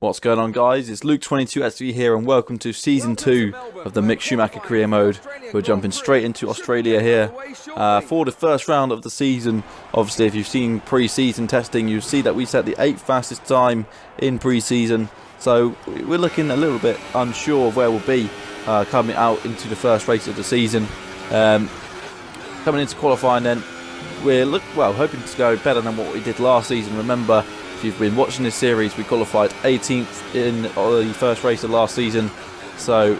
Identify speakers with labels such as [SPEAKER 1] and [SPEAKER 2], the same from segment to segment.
[SPEAKER 1] What's going on, guys? It's Luke22SV here, and welcome to Season 2 of the Mick Schumacher Career Mode. We're jumping straight into Australia here for the first round of the season. Obviously, if you've seen pre-season testing, you see that we set the 8th fastest time in pre-season. So we're looking a little bit unsure of where we'll be coming out into the first race of the season. Coming into qualifying then, we're hoping to go better than what we did last season. Remember, if you've been watching this series, we qualified 18th in the first race of last season. So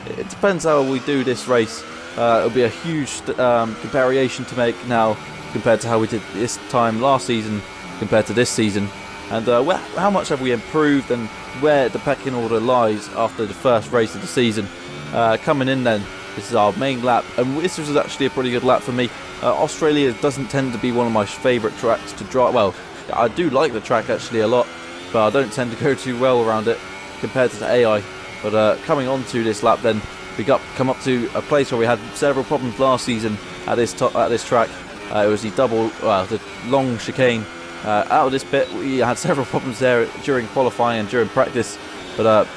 [SPEAKER 1] it depends how we do this race. It'll be a huge comparison to make now compared to how we did this time last season compared to this season. And how much have we improved and where the pecking order lies after the first race of the season. Coming in then, this is our main lap, and this was actually a pretty good lap for me. Australia doesn't tend to be one of my favourite tracks to drive. Well, I do like the track actually a lot, but I don't tend to go too well around it compared to the AI. But coming on to this lap then, we come up to a place where we had several problems last season at this track. It was the long chicane. Out of this bit, we had several problems there during qualifying and during practice. But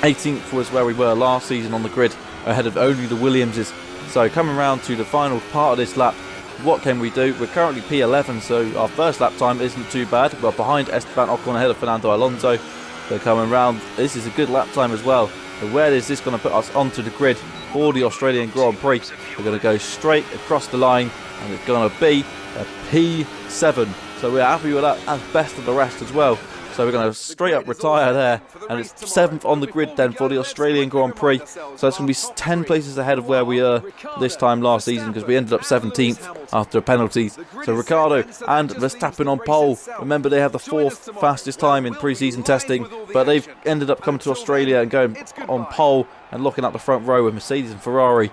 [SPEAKER 1] 18th was where we were last season on the grid, ahead of only the Williamses. So coming around to the final part of this lap, what can we do? We're currently P11, so our first lap time isn't too bad. We're behind Esteban Ocon, ahead of Fernando Alonso. So coming round, this is a good lap time as well. So where is this going to put us onto the grid for the Australian Grand Prix? We're going to go straight across the line, and it's going to be a P7. So we're happy with that as best of the rest as well. So we're going to straight up retire there, and it's 7th on the grid then for the Australian Grand Prix. So it's going to be 10 places ahead of where we were this time last season, because we ended up 17th after penalties. So Ricciardo and Verstappen on pole. Remember, they have the 4th fastest time in pre-season testing, but they've ended up coming to Australia and going on pole and locking up the front row with Mercedes and Ferrari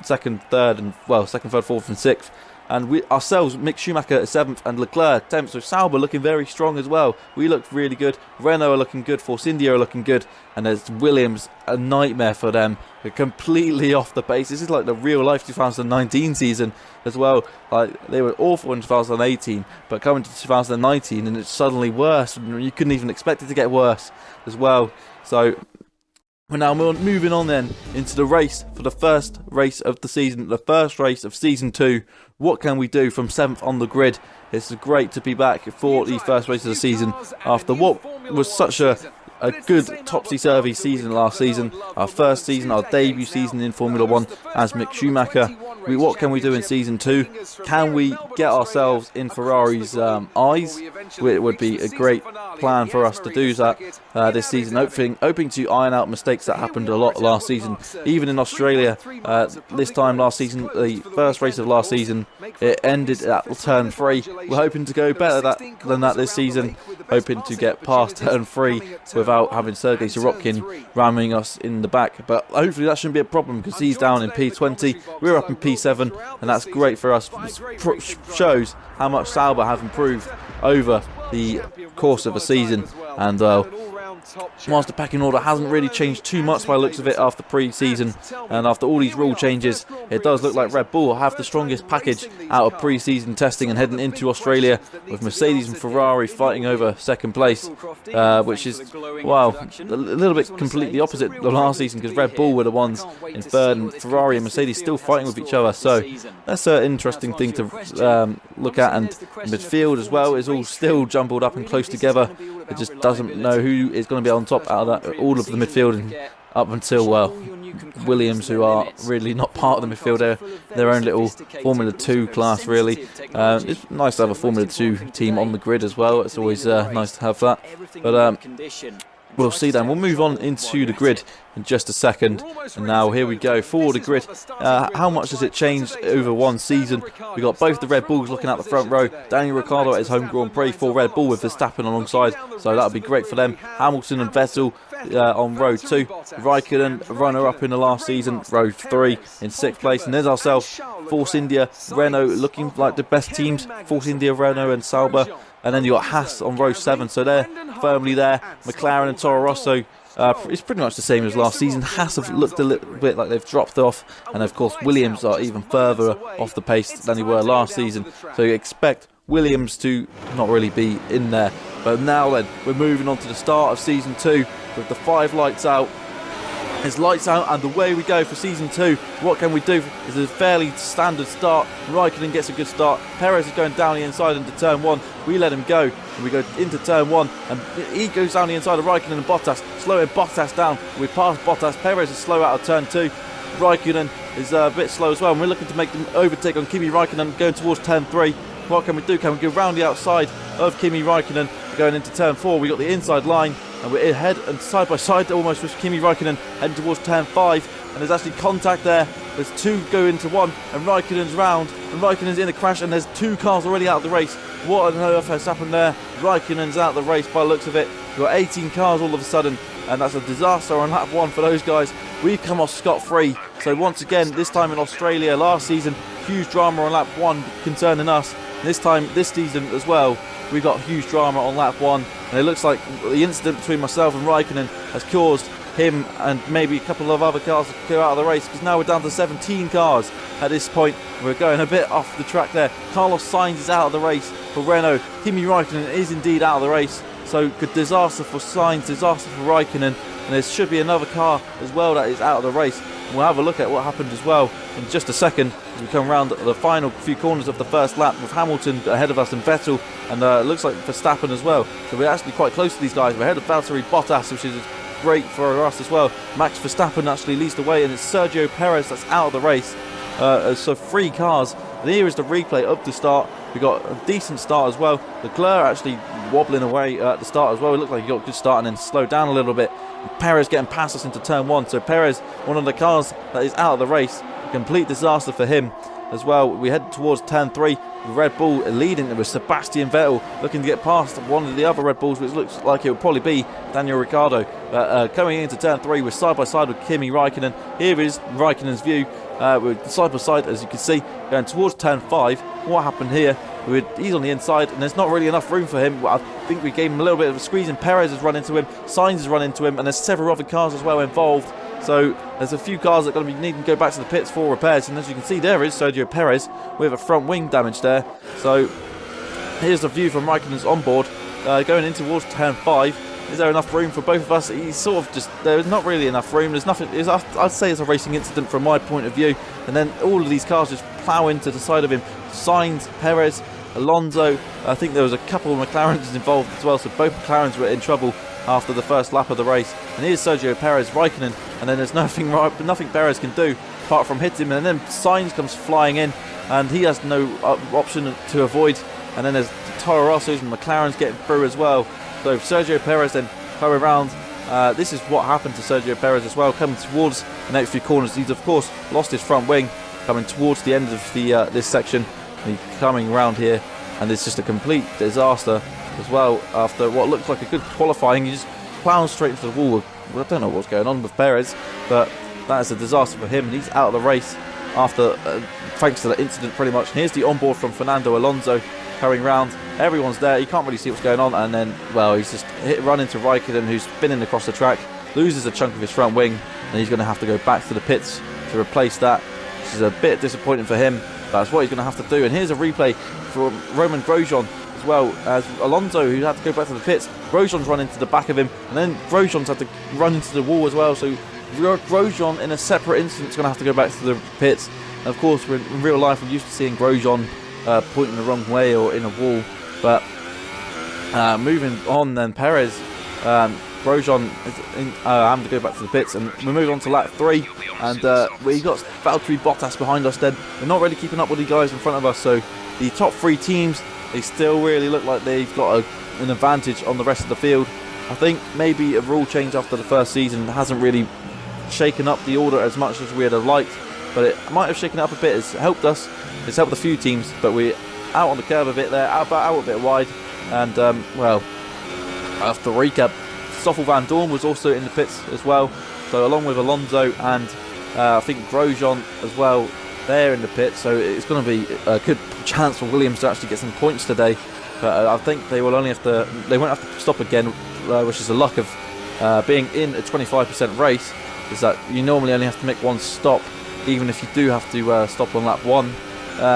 [SPEAKER 1] second, third, 4th and 6th. And we ourselves, Mick Schumacher 7th and Leclerc 10th. So Sauber looking very strong as well. We looked really good. Renault are looking good. Force India are looking good. And there's Williams, a nightmare for them. They're completely off the pace. This is like the real life 2019 season as well. Like, they were awful in 2018, but coming to 2019 and it's suddenly worse. And you couldn't even expect it to get worse as well. So we're now moving on then into the race for the first race of the season, the first race of Season 2. What can we do from 7th on the grid? It's great to be back for the first race of the season after what was such a good topsy-turvy season last season. Our first season, our debut season in Formula 1 as Mick Schumacher. What can we do in Season 2? Can we get ourselves in Ferrari's eyes? It would be a great plan for us to do that this season, hoping to iron out mistakes that happened a lot last season. Even in Australia, this time last season, the first race of last season, it ended at turn 3. We're hoping to go better than that this season, hoping to get past turn 3 without having Sergei Sorokin ramming us in the back. But hopefully that shouldn't be a problem, because he's down in P20, we're up in P7, and that's great for us. It shows how much Sauber have improved over the course of a season. And whilst the pecking order hasn't really changed too much by the looks of it after pre-season and after all these rule changes, it does look like Red Bull have the strongest package out of pre-season testing and heading into Australia, with Mercedes and Ferrari fighting over second place, which is, wow, a little bit completely opposite the last season, because Red Bull were the ones in third and Ferrari and Mercedes still fighting with each other. So that's an interesting thing to look at. And midfield as well is all still jumbled up and close together. It just doesn't know who is going to be on top out of that, all of the midfield, and up until, well, Williams, who are really not part of the midfield. They're their own little Formula 2 class, really. It's nice to have a Formula 2 team on the grid as well. It's always nice to have that. But we'll see then. We'll move on into the grid in just a second. And now here we go for the grid. How much has it changed over one season? We got both the Red Bulls looking out the front row. Daniel Ricciardo at his home Grand Prix for Red Bull, with Verstappen alongside, so that'll be great for them. Hamilton and Vettel on row 2. Raikkonen, runner up in the last season, row 3 in 6th place. And there's ourselves, Force India, Renault looking like the best teams. Force India, Renault and Sauber. And then you got Haas on row 7, so they're firmly there. McLaren and Toro Rosso, it's pretty much the same as last season. Haas have looked a little bit like they've dropped off, and of course Williams are even further off the pace than they were last season. So you expect Williams to not really be in there But now then, we're moving on to the start of Season 2 with the 5 lights out. It's lights out and the way we go for Season 2. What can we do? It's a fairly standard start. Raikkonen gets a good start. Perez is going down the inside into turn 1. We let him go and we go into turn 1 and he goes down the inside of Raikkonen and Bottas, slowing Bottas down. We pass Bottas. Perez is slow out of turn 2. Raikkonen is a bit slow as well, and we're looking to make them overtake on Kimi Raikkonen going towards turn 3. What can we do? Can we go round the outside of Kimi Raikkonen going into turn 4? We got the inside line and we're ahead and side by side almost with Kimi Raikkonen heading towards turn 5, and there's actually contact there. There's 2 go into 1 and Raikkonen's round and Raikkonen's in a crash and there's 2 cars already out of the race. What on earth has happened there? Raikkonen's out of the race by the looks of it. We've got 18 cars all of a sudden, and that's a disaster on lap 1 for those guys. We've come off scot-free. So once again, this time in Australia last season, huge drama on lap 1 concerning us. This time, this season as well, we got huge drama on lap 1, and it looks like the incident between myself and Raikkonen has caused him and maybe a couple of other cars to go out of the race, because now we're down to 17 cars at this point. We're going a bit off the track there. Carlos Sainz is out of the race for Renault. Kimi Raikkonen is indeed out of the race. So good disaster for Sainz, disaster for Raikkonen, and there should be another car as well that is out of the race. And we'll have a look at what happened as well in just a second as we come around the final few corners of the first lap with Hamilton ahead of us and Vettel, and it looks like Verstappen as well. So we're actually quite close to these guys. We're ahead of Valtteri Bottas, which is great for us as well. Max Verstappen actually leads the way, and it's Sergio Perez that's out of the race. So 3 cars. And here is the replay up to start. We got a decent start as well. Leclerc actually wobbling away at the start as well. It looked like he got a good start and then slowed down a little bit. Perez getting past us into turn 1. So Perez, one of the cars that is out of the race. A complete disaster for him as well. We head towards turn 3. Red Bull leading with Sebastian Vettel looking to get past one of the other Red Bulls, which looks like it will probably be Daniel Ricciardo. Coming into turn 3, we're side by side with Kimi Raikkonen. Here is Raikkonen's view. We're side by side, as you can see, going towards turn 5. What happened here? He's on the inside, and there's not really enough room for him. I think we gave him a little bit of a squeeze, and Perez has run into him, Sainz has run into him, and there's several other cars as well involved. So there's a few cars that are going to be needing to go back to the pits for repairs, and as you can see, there is Sergio Perez with a front wing damage there. So here's the view from Raikkonen's onboard, going in towards turn 5. Is there enough room for both of us? He's sort of just, there's not really enough room. There's nothing. I'd say it's a racing incident from my point of view. And then all of these cars just plough into the side of him. Sainz, Perez, Alonso. I think there was a couple of McLarens involved as well. So both McLarens were in trouble after the first lap of the race. And here's Sergio Perez, Raikkonen. And then there's nothing Perez can do apart from hit him. And then Sainz comes flying in, and he has no option to avoid. And then there's Toro Rosso's and McLaren's getting through as well. So Sergio Perez then coming around. This is what happened to Sergio Perez as well, coming towards the next few corners. He's of course lost his front wing coming towards the end of the this section. He's coming around here, and it's just a complete disaster as well. After what looks like a good qualifying, he just plows straight into the wall. I don't know what's going on with Perez, but that is a disaster for him, and he's out of the race after thanks to the incident pretty much. And here's the onboard from Fernando Alonso carrying round. Everyone's there. You can't really see what's going on, and then, well, he's just run into Raikkonen, who's spinning across the track, loses a chunk of his front wing, and he's going to have to go back to the pits to replace that, which is a bit disappointing for him. That's what he's going to have to do. And here's a replay for Roman Grosjean as well as Alonso, who had to go back to the pits. Grosjean's run into the back of him, and then Grosjean's had to run into the wall as well. So Grosjean, in a separate instance, is going to have to go back to the pits. And of course, in real life, we're used to seeing Grosjean pointing the wrong way or in a wall. But moving on, then Perez, Grosjean having to go back to the pits, and we move on to lap 3, and we got Valtteri Bottas behind us. Then we're not really keeping up with the guys in front of us. So the top 3 teams, they still really look like they've got an advantage on the rest of the field. I think maybe a rule change after the first season hasn't really shaken up the order as much as we'd have liked, but it might have shaken it up a bit. It's helped us. It's helped a few teams, but we're out on the curve a bit there, out a bit wide. And well, after recap, Stoffel Van Dorn was also in the pits as well. So along with Alonso and I think Grosjean as well, they're in the pits. So it's going to be a good chance for Williams to actually get some points today. But I think they won't have to stop again, which is the luck of being in a 25% race, is that you normally only have to make one stop, even if you do have to stop on lap 1.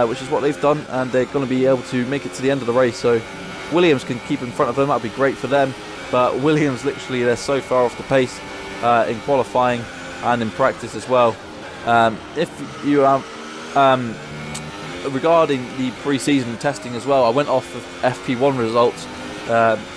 [SPEAKER 1] Which is what they've done, and they're going to be able to make it to the end of the race. So Williams can keep in front of them, that'd be great for them. But Williams, literally, they're so far off the pace in qualifying and in practice as well. If you have regarding the pre-season testing as well, I went off of FP1 results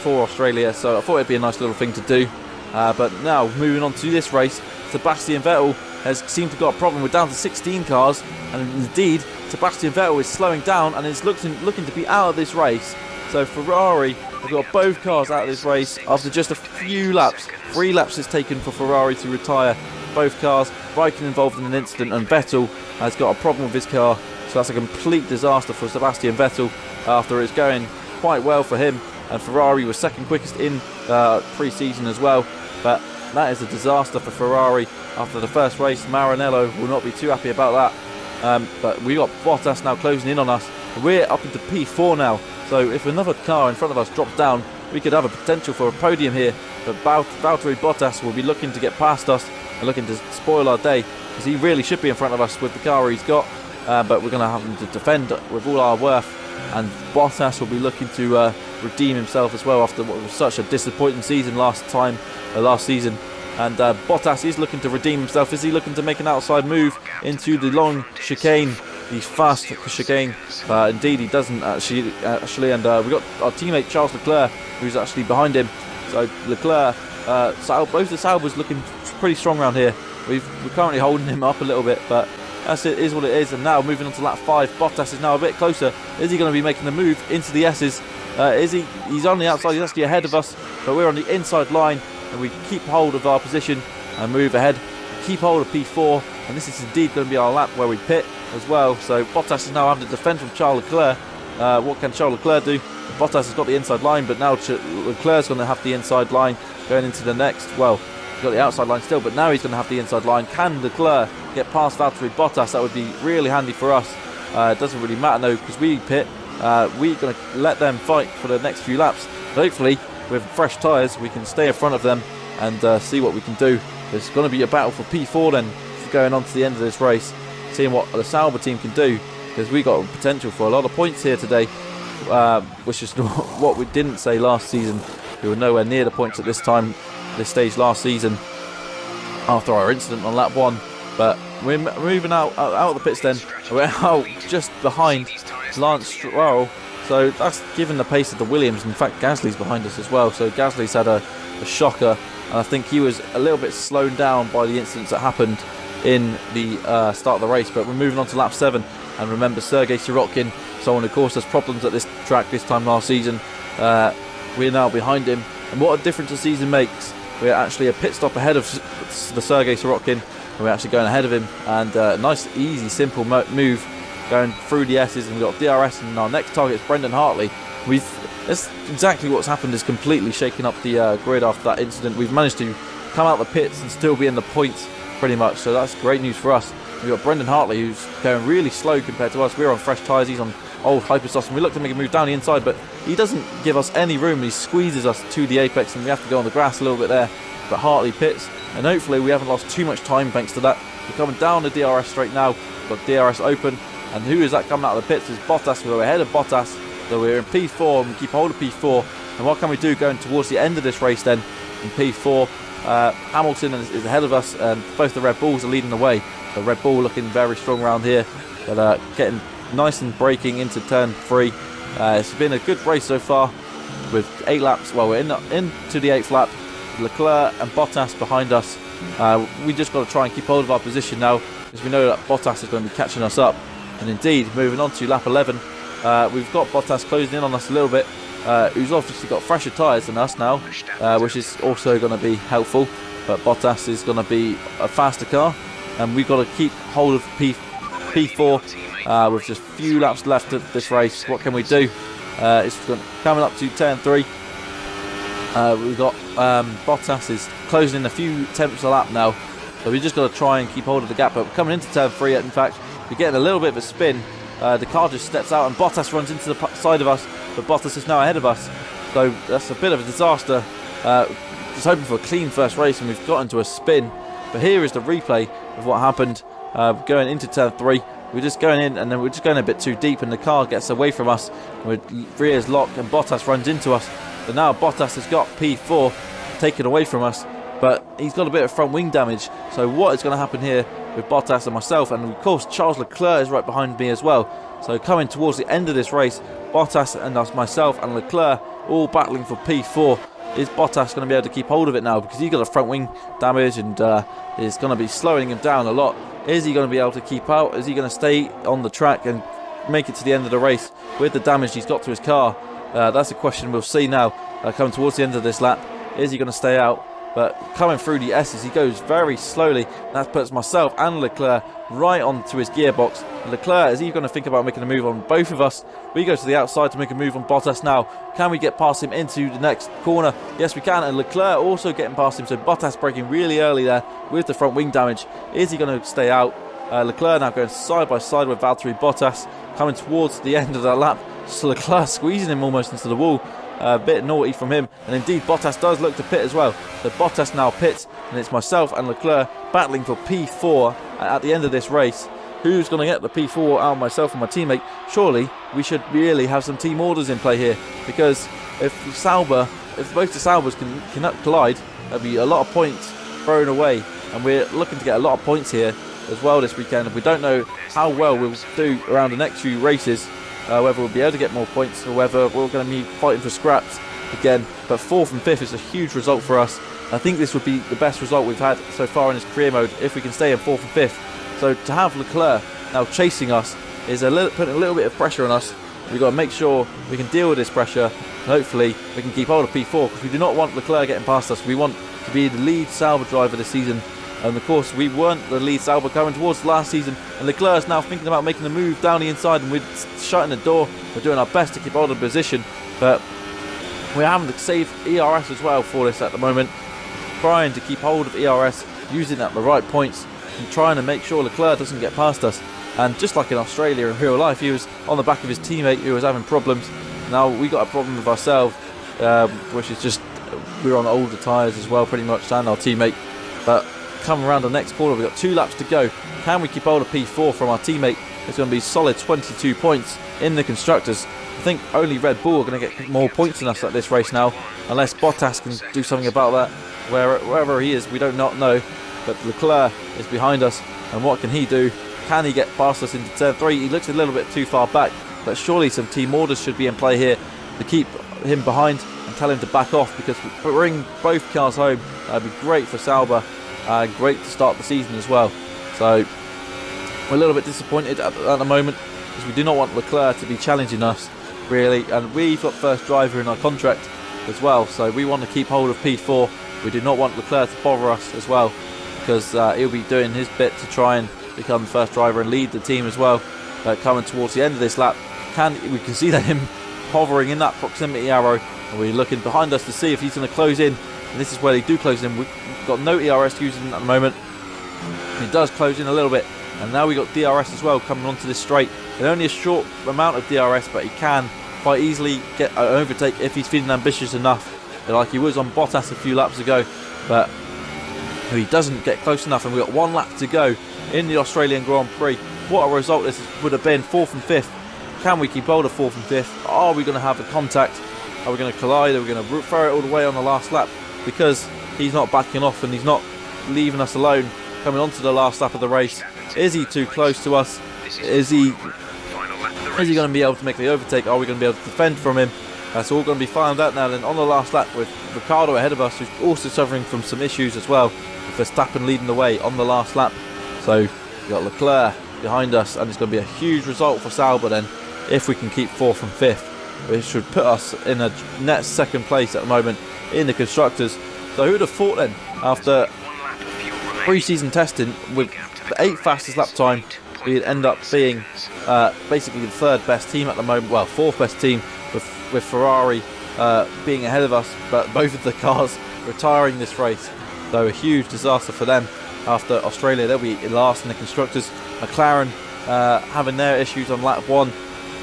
[SPEAKER 1] for Australia, so I thought it'd be a nice little thing to do. But now, moving on to this race, Sebastian Vettel has seemed to have got a problem. We're down to 16 cars, and indeed, Sebastian Vettel is slowing down and is looking to be out of this race. So Ferrari have got both cars out of this race after just a few laps. 3 laps is taken for Ferrari to retire both cars. Raikkonen involved in an incident, and Vettel has got a problem with his car. So that's a complete disaster for Sebastian Vettel after it's going quite well for him. And Ferrari was second quickest in pre-season as well. But that is a disaster for Ferrari after the first race. Maranello will not be too happy about that. But we got Bottas now closing in on us. We're up into P4 now. So if another car in front of us drops down, we could have a potential for a podium here. But Valtteri Bottas will be looking to get past us and looking to spoil our day, because he really should be in front of us with the car he's got. But we're going to have him to defend with all our worth. And Bottas will be looking to redeem himself as well after what was such a disappointing season last season. And Bottas is looking to redeem himself. Is he looking to make an outside move into the long chicane, the fast chicane? Indeed, he doesn't actually. And we've got our teammate Charles Leclerc, who's actually behind him. So Leclerc, both the Saubers looking pretty strong around here. We're currently holding him up a little bit, but is what it is. And now moving on to lap 5, Bottas is now a bit closer. Is he going to be making the move into the S's? He's on the outside, he's actually ahead of us, but we're on the inside line, and we keep hold of our position and move ahead. Keep hold of P4, and this is indeed going to be our lap where we pit as well. So Bottas is now having to defend from Charles Leclerc. What can Charles Leclerc do? Bottas has got the inside line, but now Leclerc's going to have the inside line going into the next. Well, he's got the outside line still, but now he's going to have the inside line. Can Leclerc get past Valtteri Bottas? That would be really handy for us. It doesn't really matter though, because we pit. We're going to let them fight for the next few laps. Hopefully, with fresh tyres, we can stay in front of them and see what we can do. There's going to be a battle for P4 then, going on to the end of this race, seeing what the Sauber team can do, because we got potential for a lot of points here today, which is what we didn't say last season. We were nowhere near the points at this stage last season after our incident on lap 1. But we're moving out of the pits then. We're out just behind Lance Stroll, so that's given the pace of the Williams. In fact, Gasly's behind us as well, so Gasly's had a shocker, and I think he was a little bit slowed down by the incidents that happened in the start of the race. But we're moving on to lap 7, and remember, Sergei Sirotkin, someone who caused us problems at this track this time last season, we're now behind him, and what a difference a season makes. We're actually a pit stop ahead of the Sergei Sirotkin, and we're actually going ahead of him, and a nice, easy, simple move going through the S's, and we've got DRS, and our next target is Brendan Hartley. That's exactly what's happened, is completely shaking up the grid after that incident. We've managed to come out the pits and still be in the points pretty much, so that's great news for us. We've got Brendan Hartley, who's going really slow compared to us. We're on fresh tyres, he's on old hypersofts, and we look to make a move down the inside, but he doesn't give us any room. He squeezes us to the apex, and we have to go on the grass a little bit there. But Hartley pits, and hopefully we haven't lost too much time thanks to that. We're coming down the DRS straight now. We've got DRS open, and who is that coming out of the pits? Is Bottas. We're ahead of Bottas, so we're in P4, and we keep hold of P4. And what can we do going towards the end of this race then? In P4, Hamilton is ahead of us, and both the Red Bulls are leading the way. The Red Bull looking very strong around here, but getting nice and braking into turn 3. It's been a good race so far with 8 laps. Well, we're into the 8th lap. Leclerc and Bottas behind us. We just got to try and keep hold of our position now, because we know that Bottas is going to be catching us up. And indeed, moving on to lap 11, we've got Bottas closing in on us a little bit, who's obviously got fresher tyres than us now, which is also going to be helpful. But Bottas is going to be a faster car, and we've got to keep hold of P4 with just a few laps left of this race. What can we do? It's coming up to turn 3. We've got Bottas is closing in a few tenths a lap now, so we just got to try and keep hold of the gap. But we're coming into turn 3, in fact, we're getting a little bit of a spin. The car just steps out, and Bottas runs into the side of us, but Bottas is now ahead of us, so that's a bit of a disaster. Just hoping for a clean first race, and we've got into a spin. But here is the replay of what happened going into turn 3. we're just going in, and then we're just going a bit too deep, and the car gets away from us. Rears lock, and Bottas runs into us. But now Bottas has got P4 taken away from us, but he's got a bit of front wing damage. So what is going to happen here with Bottas and myself, and of course Charles Leclerc is right behind me as well. So coming towards the end of this race, Bottas and myself and Leclerc all battling for P4. Is Bottas going to be able to keep hold of it now, because he's got a front wing damage and is going to be slowing him down a lot? Is he going to be able to keep out? Is he going to stay on the track and make it to the end of the race with the damage he's got to his car? That's a question we'll see now coming towards the end of this lap. Is he going to stay out? But coming through the S's, he goes very slowly. That puts myself and Leclerc right onto his gearbox. Leclerc, is he going to think about making a move on both of us? We go to the outside to make a move on Bottas now. Can we get past him into the next corner? Yes, we can. And Leclerc also getting past him. So Bottas braking really early there with the front wing damage. Is he going to stay out? Leclerc now going side by side with Valtteri Bottas, coming towards the end of that lap. So Leclerc squeezing him almost into the wall. A bit naughty from him, and indeed Bottas does look to pit as well. So Bottas now pits, and it's myself and Leclerc battling for P4 at the end of this race. Who's going to get the P4 out of myself and my teammate? Surely we should really have some team orders in play here, because if both the Saubers can collide, there'll be a lot of points thrown away, and we're looking to get a lot of points here as well this weekend. We don't know how well we'll do around the next few races, whether we'll be able to get more points or whether we're going to be fighting for scraps again. But 4th and 5th is a huge result for us. I think this would be the best result we've had so far in this career mode if we can stay in 4th and 5th. So to have Leclerc now chasing us is putting a little bit of pressure on us. We've got to make sure we can deal with this pressure, and hopefully we can keep hold of P4, because we do not want Leclerc getting past us. We want to be the lead Sauber driver this season. And of course we weren't the lead Sauber coming towards last season, and Leclerc's now thinking about making a move down the inside, and we're shutting the door. We're doing our best to keep hold of the position, but we're having to save ERS as well for this at the moment, trying to keep hold of ERS, using at the right points and trying to make sure Leclerc doesn't get past us. And just like in Australia in real life, he was on the back of his teammate who was having problems. Now we got a problem with ourselves, which is just we're on older tyres as well pretty much than our teammate. But coming around the next corner, we've got 2 laps to go. Can we keep hold of P4 from our teammate? It's going to be solid 22 points in the Constructors. I think only Red Bull are going to get more points than us at this race now, unless Bottas can do something about that. Wherever he is, we do not know. But Leclerc is behind us, and what can he do? Can he get past us into turn 3? He looks a little bit too far back, but surely some team orders should be in play here to keep him behind and tell him to back off, because we bring both cars home. That would be great for Sauber. Great to start the season as well. So we're a little bit disappointed at the moment, because we do not want Leclerc to be challenging us really, and we've got first driver in our contract as well, so we want to keep hold of P4. We do not want Leclerc to bother us as well, because he'll be doing his bit to try and become the first driver and lead the team as well. Coming towards the end of this lap, we can see that him hovering in that proximity arrow, and we're looking behind us to see if he's going to close in. And this is where they do close in. We've got no ERS using at the moment. He does close in a little bit, and now we've got DRS as well coming onto this straight. And only a short amount of DRS, but he can quite easily get an overtake if he's feeling ambitious enough, like he was on Bottas a few laps ago. But he doesn't get close enough, and we've got 1 lap to go in the Australian Grand Prix. What a result this would have been. 4th and 5th. Can we keep hold of 4th and 5th? Are we going to have a contact? Are we going to collide? Are we going to throw it all the way on the last lap? Because he's not backing off and he's not leaving us alone coming onto the last lap of the race. Is he too close to us? Is he going to be able to make the overtake? Are we going to be able to defend from him? That's all going to be found out now then on the last lap, with Ricciardo ahead of us, who's also suffering from some issues as well, with Verstappen leading the way on the last lap. So we've got Leclerc behind us, and it's going to be a huge result for Sauber then if we can keep 4th and 5th, which should put us in a net 2nd place at the moment in the Constructors. So who would have thought then, after pre-season testing with the 8th fastest lap time, we'd end up being basically the 3rd best team at the moment, well 4th best team, with Ferrari being ahead of us, but both of the cars retiring this race. So a huge disaster for them. After Australia, they'll be last in the Constructors. McLaren having their issues on lap 1,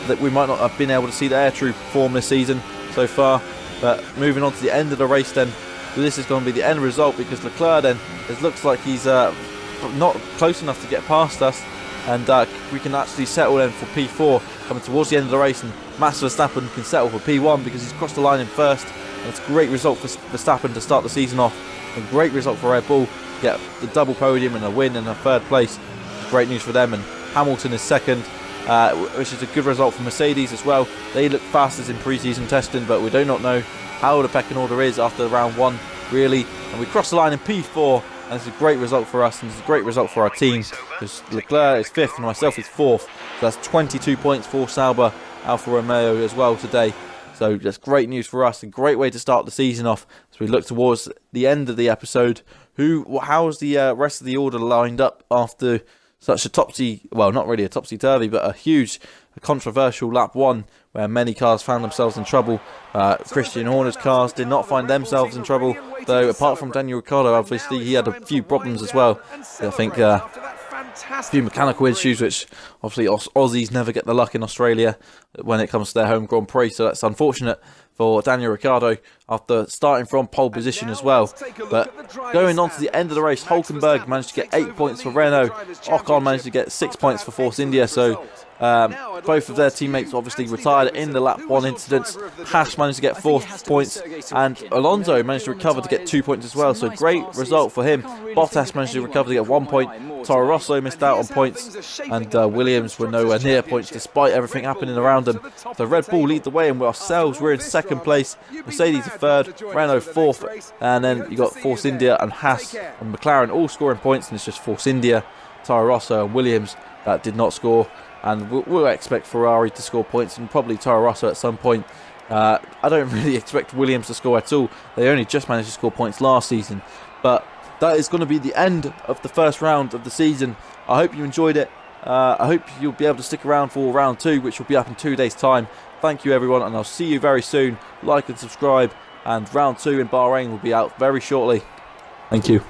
[SPEAKER 1] that we might not have been able to see their true form this season so far. But moving on to the end of the race then, this is going to be the end result, because Leclerc then, it looks like he's not close enough to get past us. and we can actually settle then for P4 coming towards the end of the race, and Max Verstappen can settle for P1 because he's crossed the line in first. And it's a great result for Verstappen to start the season off. A great result for Red Bull, get the double podium and a win and a third place. Great news for them. And Hamilton is second, which is a good result for Mercedes as well. They look fastest in pre-season testing, but we do not know how the pecking order is after round 1 really. And we cross the line in P4, and it's a great result for us, and it's a great result for our team, because Leclerc is 5th and myself is 4th. So that's 22 points for Sauber, Alfa Romeo as well today. So that's great news for us, a great way to start the season off as we look towards the end of the episode. How's the rest of the order lined up after such a not really a topsy-turvy, but a huge controversial lap 1 where many cars found themselves in trouble. Christian Horner's cars did not find themselves in trouble, though apart from Daniel Ricciardo, obviously he had a few problems as well. I think a few mechanical issues, which obviously Aussies never get the luck in Australia when it comes to their home Grand Prix, so that's unfortunate for Daniel Ricciardo after starting from pole position as well. But going on to the end of the race, Hulkenberg managed to get 8 points for Renault, Ocon managed to get 6 points for Force India, so both of their teammates obviously retired in the lap 1 incidents. Haas managed to get 4 points, and Alonso managed to recover to get 2 points as well, so great result for him. Bottas managed to recover to get 1 point, Toro Rosso missed out on points, and Williams were nowhere near points despite everything happening around them. So Red Bull lead the way, and we're in second place, Mercedes are third, Renault 4th, and then you got Force India and Haas and McLaren all scoring points, and it's just Force India, Toro Rosso and Williams that did not score. And we'll expect Ferrari to score points, and probably Toro Rosso at some point. I don't really expect Williams to score at all. They only just managed to score points last season. But that is going to be the end of the first round of the season. I hope you enjoyed it. I hope you'll be able to stick around for round 2, which will be up in 2 days' time. Thank you, everyone, and I'll see you very soon. Like and subscribe, and round 2 in Bahrain will be out very shortly. Thank you.